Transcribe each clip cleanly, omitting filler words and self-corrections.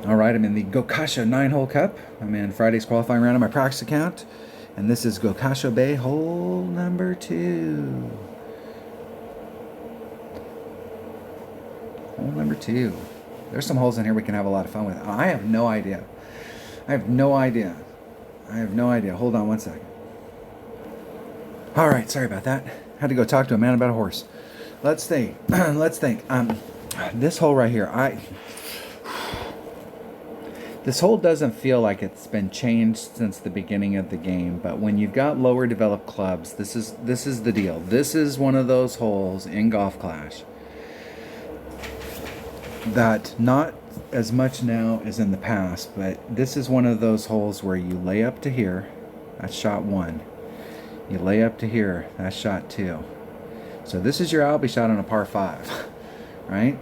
All right, I'm in the Gokasho 9-hole cup. I'm in Friday's qualifying round on my practice account. And this is Gokasho Bay hole number 2. Hole number 2. There's some holes in here we can have a lot of fun with. I have no idea. I have no idea. Hold on one second. All right, sorry about that. Had to go talk to a man about a horse. Let's think. This hole right here, this hole doesn't feel like it's been changed since the beginning of the game, but when you've got lower developed clubs, this is the deal. This is one of those holes in Golf Clash that not as much now as in the past, but this is one of those holes where you lay up to here, that's shot 1. You lay up to here, that's shot 2. So this is your Albie shot on a par 5, right?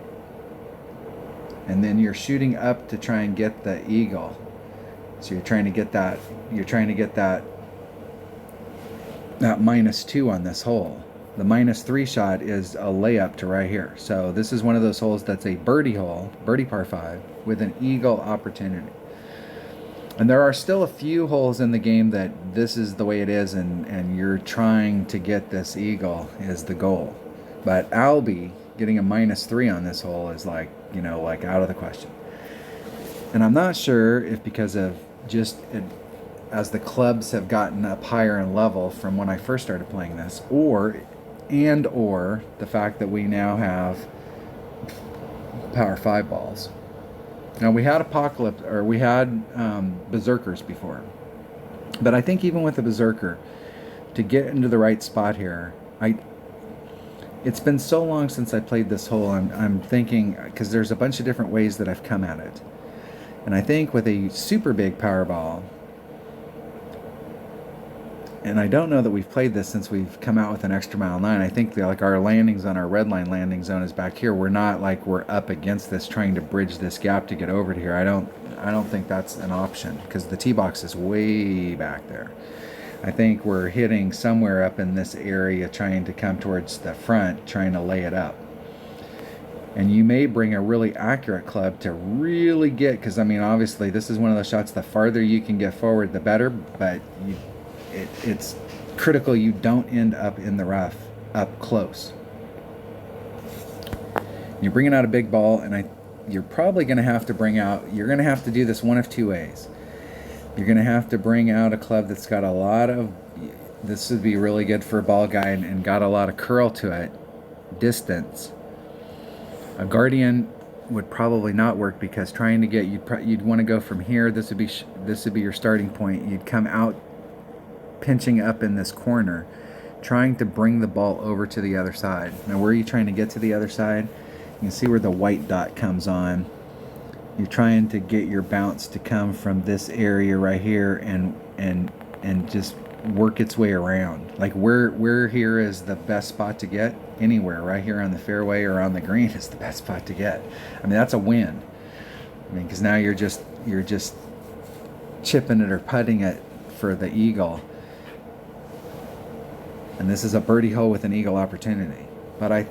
And then you're shooting up to try and get the eagle. So you're trying to get that that -2 on this hole. The -3 shot is a layup to right here. So this is one of those holes that's a birdie hole, birdie par 5, with an eagle opportunity. And there are still a few holes in the game that this is the way it is, and you're trying to get this eagle is the goal. But Albie getting a -3 on this hole is like, you know, like out of the question. And I'm not sure if because of just as the clubs have gotten up higher in level from when I first started playing this, or the fact that we now have power 5 balls. Now we had Apocalypse, or we had Berserkers before, but I think even with the Berserker, to get into the right spot here, it's been so long since I played this hole. I'm thinking, because there's a bunch of different ways that I've come at it, and I think with a super big power ball, and I don't know that we've played this since we've come out with an extra mile 9. I think like our landing zone, our red line landing zone is back here. We're not like we're up against this trying to bridge this gap to get over to here. I don't think that's an option because the tee box is way back there. I think we're hitting somewhere up in this area trying to come towards the front, trying to lay it up. And you may bring a really accurate club to really get, because I mean obviously this is one of those shots, the farther you can get forward the better, but it's critical you don't end up in the rough up close. You're bringing out a big ball, and you're probably going to have to you're going to have to do this one of two ways. You're going to have to bring out a club that's got a lot of, this would be really good for a ball guy, and got a lot of curl to it, distance. A Guardian would probably not work because trying to get, you'd want to go from here, this would be your starting point. You'd come out pinching up in this corner, trying to bring the ball over to the other side. Now where are you trying to get to the other side? You can see where the white dot comes on. You're trying to get your bounce to come from this area right here and just work its way around. Like where here is the best spot to get? Anywhere right here on the fairway or on the green is the best spot to get. I mean, that's a win. I mean, because now you're just chipping it or putting it for the eagle. And this is a birdie hole with an eagle opportunity. But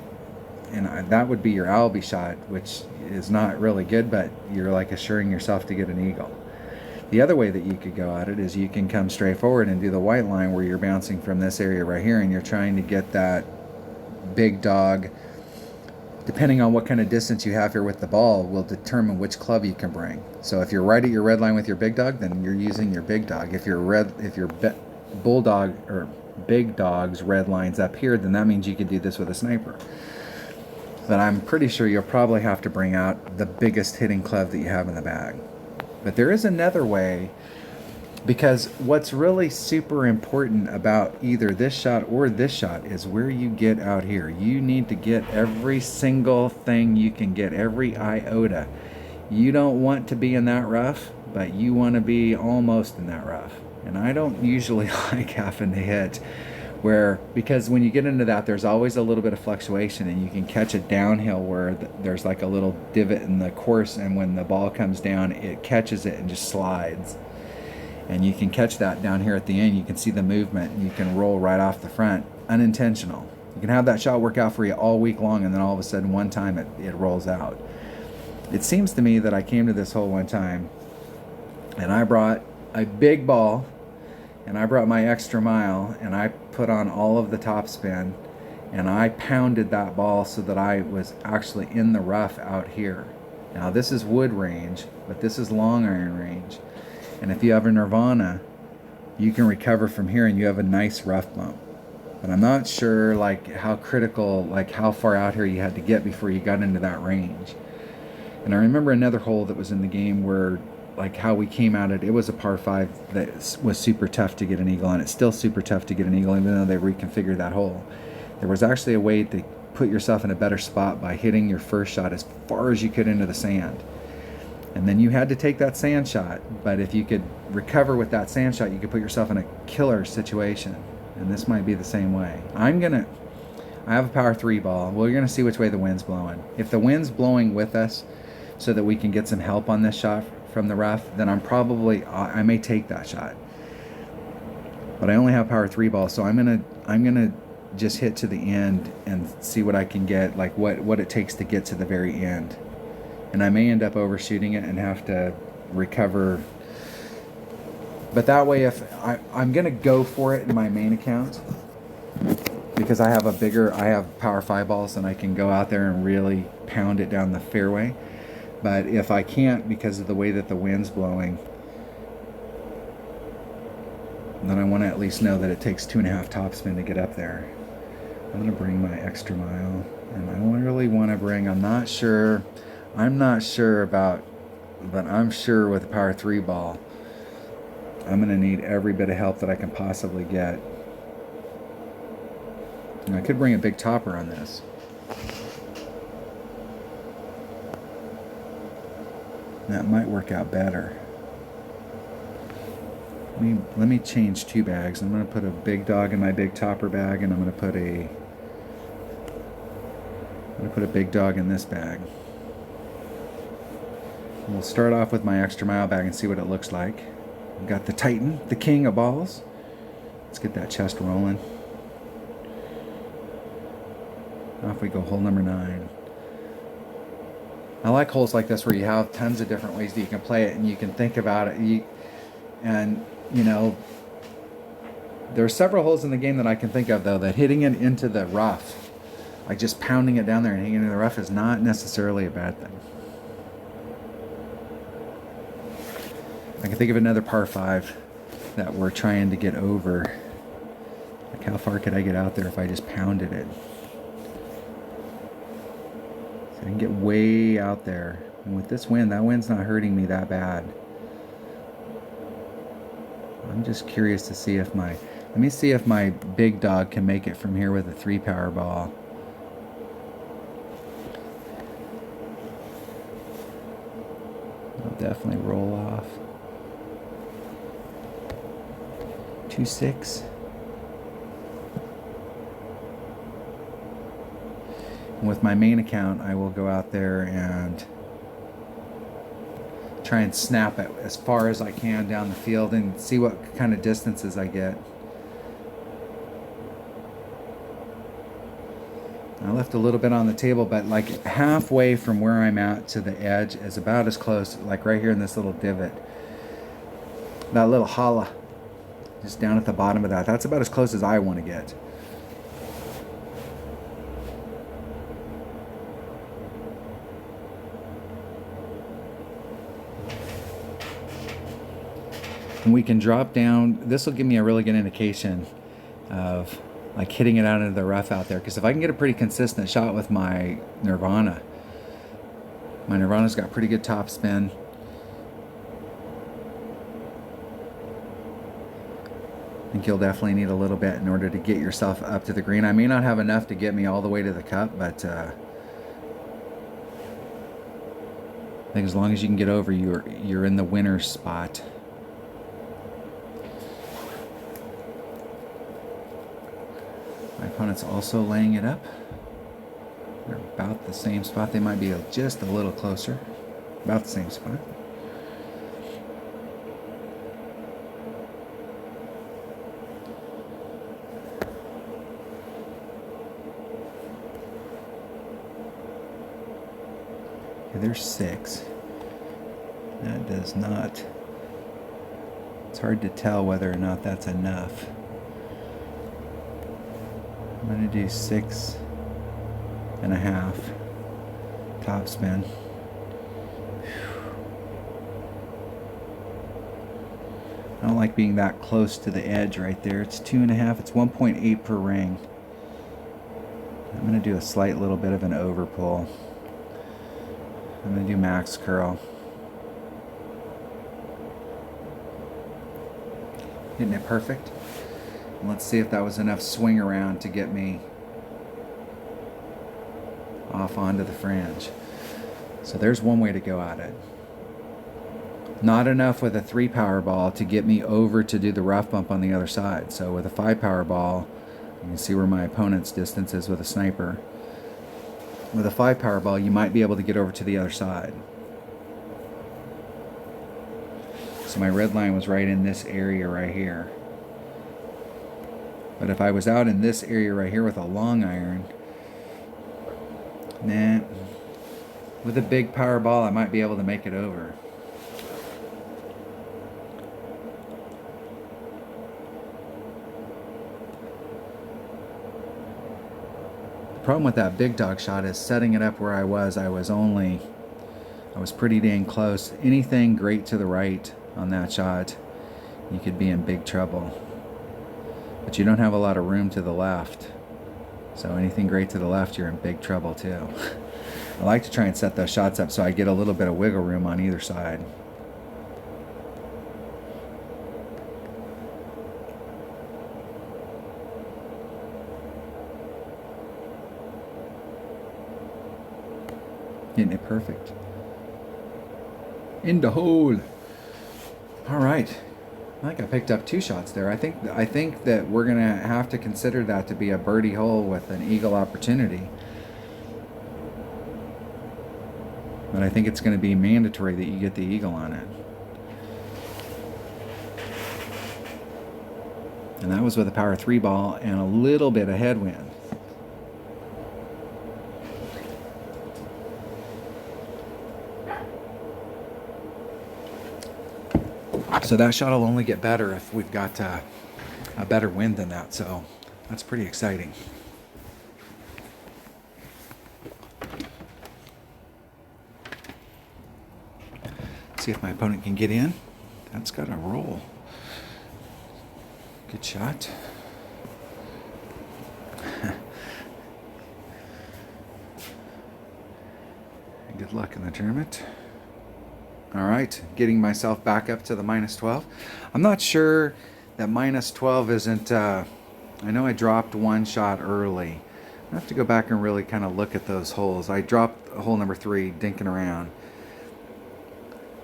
that would be your Albie shot, which is not really good, but you're like assuring yourself to get an eagle. The other way that you could go at it is you can come straight forward and do the white line where you're bouncing from this area right here, and you're trying to get that big dog. Depending on what kind of distance you have here with the ball will determine which club you can bring. So if you're right at your red line with your big dog, then you're using your big dog. If your bulldog or big dog's red lines up here, then that means you could do this with a sniper. But I'm pretty sure you'll probably have to bring out the biggest hitting club that you have in the bag. But there is another way, because what's really super important about either this shot or this shot is where you get out here. You need to get every single thing you can get, every iota. You don't want to be in that rough, but you want to be almost in that rough. And I don't usually like having to hit because when you get into that, there's always a little bit of fluctuation, and you can catch it downhill where there's like a little divot in the course, and when the ball comes down, it catches it and just slides. And you can catch that down here at the end. You can see the movement, and you can roll right off the front, unintentional. You can have that shot work out for you all week long, and then all of a sudden one time it rolls out. It seems to me that I came to this hole one time and I brought a big ball and I brought my extra mile and I put on all of the topspin and I pounded that ball so that I was actually in the rough out here. Now this is wood range, but this is long iron range. And if you have a Nirvana, you can recover from here and you have a nice rough bump. But I'm not sure like how critical, like how far out here you had to get before you got into that range. And I remember another hole that was in the game where like how we came at it, it was a par 5 that was super tough to get an eagle on. It's still super tough to get an eagle even though they reconfigured that hole. There was actually a way to put yourself in a better spot by hitting your first shot as far as you could into the sand. And then you had to take that sand shot, but if you could recover with that sand shot, you could put yourself in a killer situation. And this might be the same way. I have a power 3 ball. We're gonna see which way the wind's blowing. If the wind's blowing with us so that we can get some help on this shot from the rough, then I may take that shot. But I only have power 3 ball, so I'm gonna just hit to the end and see what I can get, like what it takes to get to the very end. And I may end up overshooting it and have to recover. But that way, if I'm gonna go for it in my main account because I have power 5 balls and I can go out there and really pound it down the fairway. But if I can't because of the way that the wind's blowing, then I want to at least know that it takes 2.5 topspin to get up there. I'm going to bring my extra mile, and I really want to bring, I'm not sure about, but I'm sure with a power 3 ball, I'm going to need every bit of help that I can possibly get. And I could bring a big topper on this. That might work out better. Let me change 2 bags. I'm going to put a big dog in my big topper bag, and I'm going to put a big dog in this bag. We'll start off with my extra mile bag and see what it looks like. We've got the Titan, the king of balls. Let's get that chest rolling. Off we go, hole number 9. I like holes like this where you have tons of different ways that you can play it and you can think about it. There are several holes in the game that I can think of though that hitting it into the rough, like just pounding it down there and hitting it in the rough, is not necessarily a bad thing. I can think of another par 5 that we're trying to get over. Like how far could I get out there if I just pounded it? So I can get way out there. And with this wind, that wind's not hurting me that bad. I'm just curious to see if let me see if my big dog can make it from here with a 3 power ball. I'll definitely roll off. 2-6. And with my main account, I will go out there and try and snap it as far as I can down the field and see what kind of distances I get. I left a little bit on the table, but like halfway from where I'm at to the edge is about as close, like right here in this little divot. That little holla, just down at the bottom of that. That's about as close as I want to get. And we can drop down. This will give me a really good indication of like hitting it out into the rough out there, because if I can get a pretty consistent shot with my Nirvana's got pretty good top spin. I think you'll definitely need a little bit in order to get yourself up to the green. I may not have enough to get me all the way to the cup, but I think as long as you can get over, you're in the winner's spot. My opponent's also laying it up. They're about the same spot. They might be just a little closer. About the same spot. Okay, there's 6. That does not... It's hard to tell whether or not that's enough. I'm going to do 6.5 top spin. I don't like being that close to the edge right there. It's 2.5. It's 1.8 per ring. I'm going to do a slight little bit of an overpull. I'm going to do max curl. Hitting it perfect. And let's see if that was enough swing around to get me off onto the fringe. So there's one way to go at it. Not enough with a 3 power ball to get me over to do the rough bump on the other side. So with a 5 power ball, you can see where my opponent's distance is with a sniper. With a 5 power ball, you might be able to get over to the other side. So my red line was right in this area right here. But if I was out in this area right here with a long iron, nah. With a big power ball, I might be able to make it over. The problem with that big dog shot is setting it up where I was pretty dang close. Anything great to the right on that shot, you could be in big trouble. But you don't have a lot of room to the left. So anything great to the left, you're in big trouble too. I like to try and set those shots up so I get a little bit of wiggle room on either side. Hitting it perfect. In the hole. All right. I think I picked up 2 shots there. I think that we're gonna have to consider that to be a birdie hole with an eagle opportunity. But I think it's going to be mandatory that you get the eagle on it. And that was with a power 3 ball and a little bit of headwind. So that shot will only get better if we've got a better wind than that. So that's pretty exciting. See if my opponent can get in. That's got to roll. Good shot. Good luck in the tournament. All right, getting myself back up to the -12. I'm not sure that -12 isn't, I know I dropped 1 shot early. I have to go back and really kind of look at those holes. I dropped hole number 3, dinking around.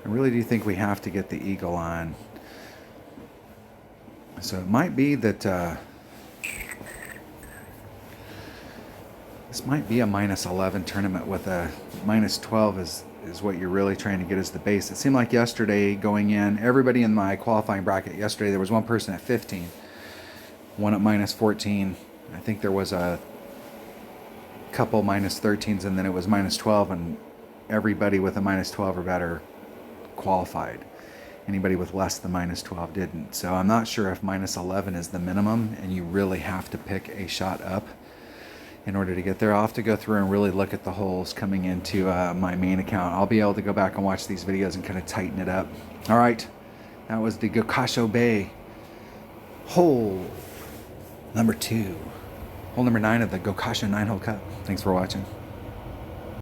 I really do think we have to get the eagle on. So it might be that this might be a -11 tournament with a -12 is what you're really trying to get as the base. It seemed like yesterday going in, everybody in my qualifying bracket yesterday, there was one person at 15, one at -14. I think there was a couple -13s, and then it was -12, and everybody with a -12 or better qualified. Anybody with less than -12 didn't. So I'm not sure if -11 is the minimum and you really have to pick a shot up in order to get there. I'll have to go through and really look at the holes coming into my main account. I'll be able to go back and watch these videos and kind of tighten it up. All right, that was the Gokasho Bay hole number 2. Hole number 9 of the Gokasho 9-hole cup. Thanks for watching.